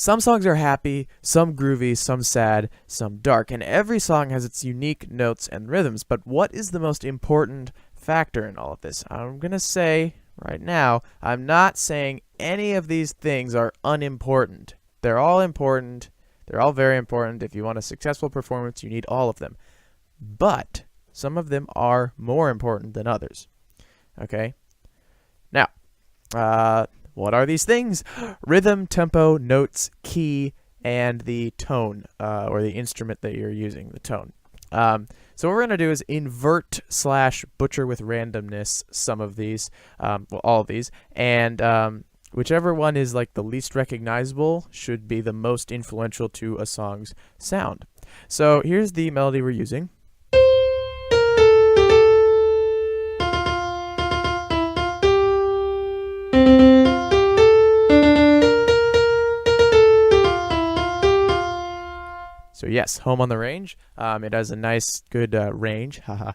Some songs are happy, some groovy, some sad, some dark, and every song has its unique notes and rhythms. But what is the most important factor in all of this? I'm going to say right now, I'm not saying any of these things are unimportant. They're all important. They're all very important. If you want a successful performance, you need all of them. But some of them are more important than others. Okay? Now, what are these things? Rhythm, tempo, notes, key, and the tone, or the instrument that you're using, the tone. So what we're going to do is invert / butcher with randomness some of these, well, all of these, and whichever one is like the least recognizable should be the most influential to a song's sound. So here's the melody we're using. So yes, Home on the Range. It has a nice, good range, of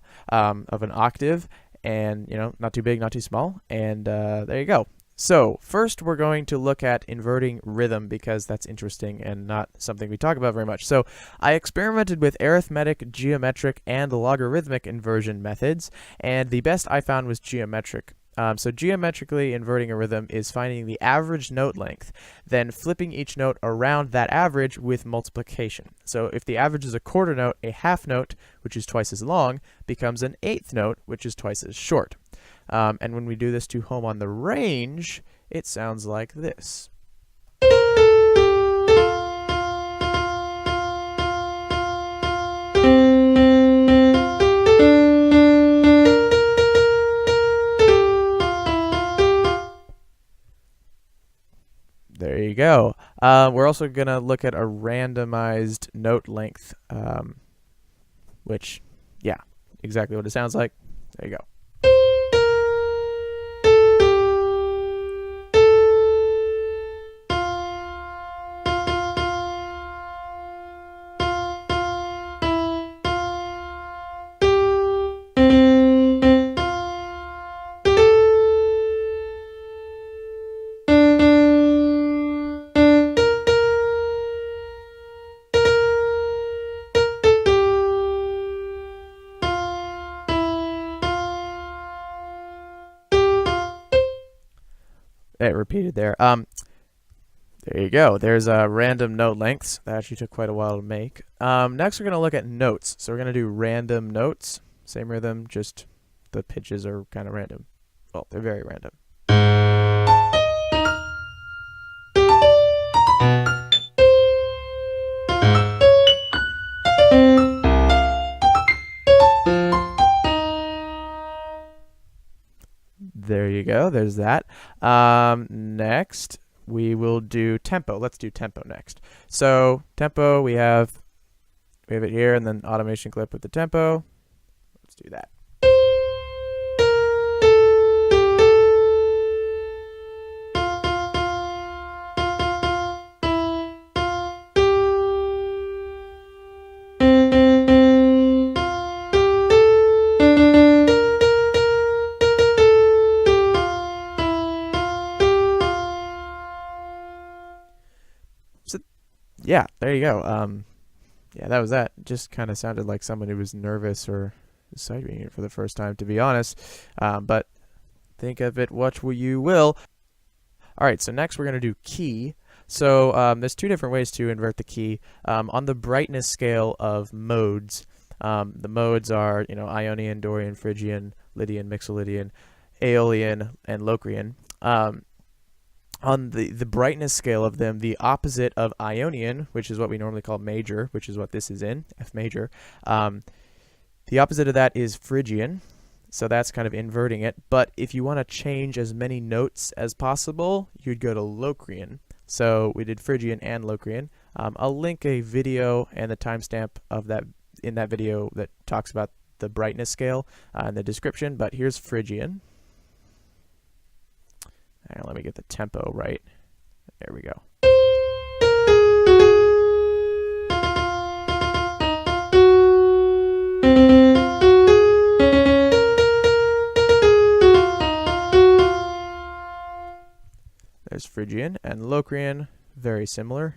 an octave, and not too big, not too small. And there you go. So first, we're going to look at inverting rhythm because that's interesting and not something we talk about very much. So I experimented with arithmetic, geometric, and logarithmic inversion methods, and the best I found was geometric. So geometrically inverting a rhythm is finding the average note length, then flipping each note around that average with multiplication. So if the average is a quarter note, a half note, which is twice as long, becomes an eighth note, which is twice as short. And when we do this to Home on the Range, it sounds like this. There you go. We're also going to look at a randomized note length, which, yeah, exactly what it sounds like. There you go. It repeated there. There you go. There's random note lengths. That actually took quite a while to make. Next, we're going to look at notes. So we're going to do random notes. Same rhythm, just the pitches are kind of random. Well, they're very random. There you go. There's that. Next, we will do tempo. Let's do tempo next. So tempo, we have it here, and then automation clip with the tempo. Let's do that. Yeah, there you go. Yeah, that was that. Just kind of sounded like someone who was nervous or sight reading it for the first time, to be honest. But think of it what you will. All right, so next we're going to do key. So there's two different ways to invert the key. On the brightness scale of modes, the modes are Ionian, Dorian, Phrygian, Lydian, Mixolydian, Aeolian, and Locrian. On the brightness scale of them, the opposite of Ionian, which is what we normally call major, which is what this is in, F major, the opposite of that is Phrygian, so that's kind of inverting it. But if you want to change as many notes as possible, you'd go to Locrian. So we did Phrygian and Locrian. I'll link a video and the timestamp of that in that video that talks about the brightness scale in the description, but here's Phrygian. And let me get the tempo right. There we go. There's Phrygian and Locrian. very similar.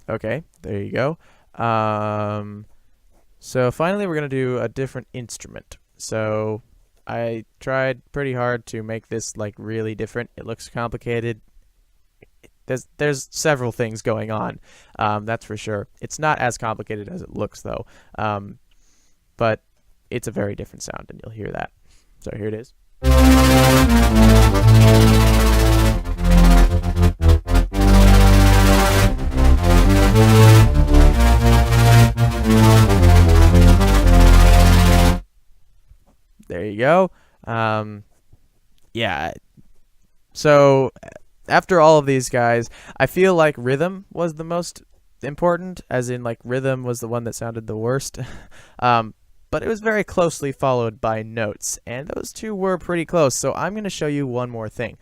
Okay, there you go. So finally we're going to do a different instrument. So I tried pretty hard to make this like really different. It looks complicated. There's several things going on, that's for sure. It's not as complicated as it looks though, but it's a very different sound and you'll hear that. So here it is. There you go. Yeah. So after all of these guys, I feel like rhythm was the most important, as in like rhythm was the one that sounded the worst. But it was very closely followed by notes, and those two were pretty close. So I'm going to show you one more thing.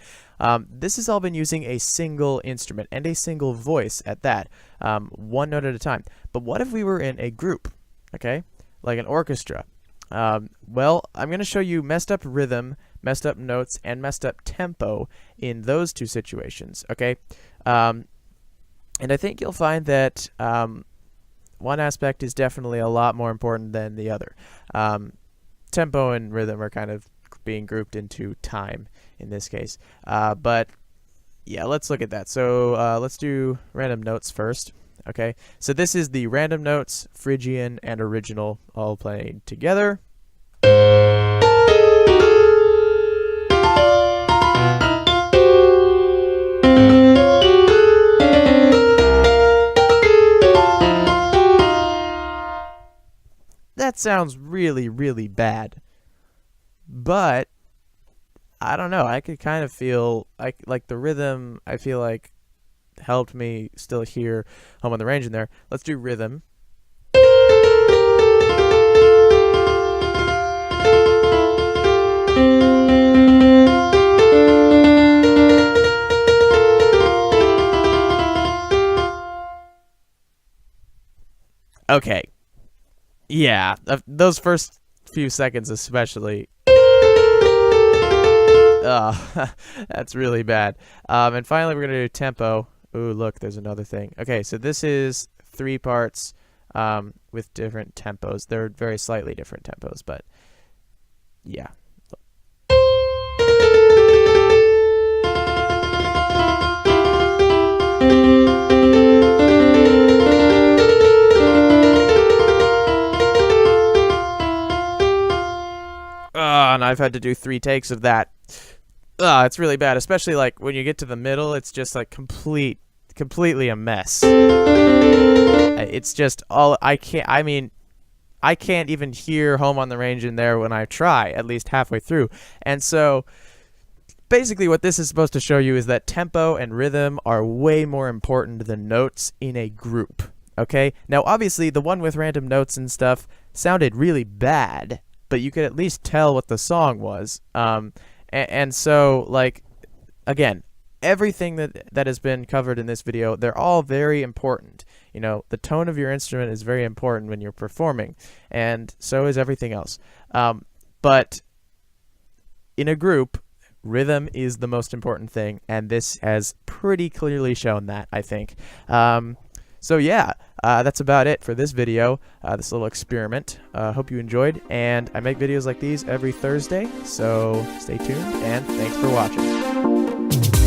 This has all been using a single instrument and a single voice at that, one note at a time. But what if we were in a group, okay, like an orchestra? Well, I'm going to show you messed up rhythm, messed up notes, and messed up tempo in those two situations, okay? And I think you'll find that one aspect is definitely a lot more important than the other. Tempo and rhythm are kind of being grouped into time in this case. But yeah, let's look at that. So let's do random notes first. Okay, so this is the random notes, Phrygian, and original all playing together. That sounds really, really bad. But I don't know. I could kind of feel like the rhythm, I feel like helped me still hear Home on the Range in there. Let's do rhythm. Okay. Yeah, those first few seconds especially. That's really bad. And finally we're going to do tempo. Ooh, look, there's another thing. Okay, so this is 3 parts with different tempos. They're very slightly different tempos, but yeah. And I've had to do 3 takes of that. It's really bad, especially like when you get to the middle, it's just like completely a mess. It's just all, I can't even hear Home on the Range in there when I try, at least halfway through. And so basically what this is supposed to show you is that tempo and rhythm are way more important than notes in a group. Okay? Now obviously the one with random notes and stuff sounded really bad, but you could at least tell what the song was. And so, like, again, everything that has been covered in this video, they're all very important. You know, the tone of your instrument is very important when you're performing, and so is everything else. But in a group, rhythm is the most important thing, and this has pretty clearly shown that, I think. So yeah, that's about it for this video, this little experiment. Hope you enjoyed, and I make videos like these every Thursday, so stay tuned, and thanks for watching.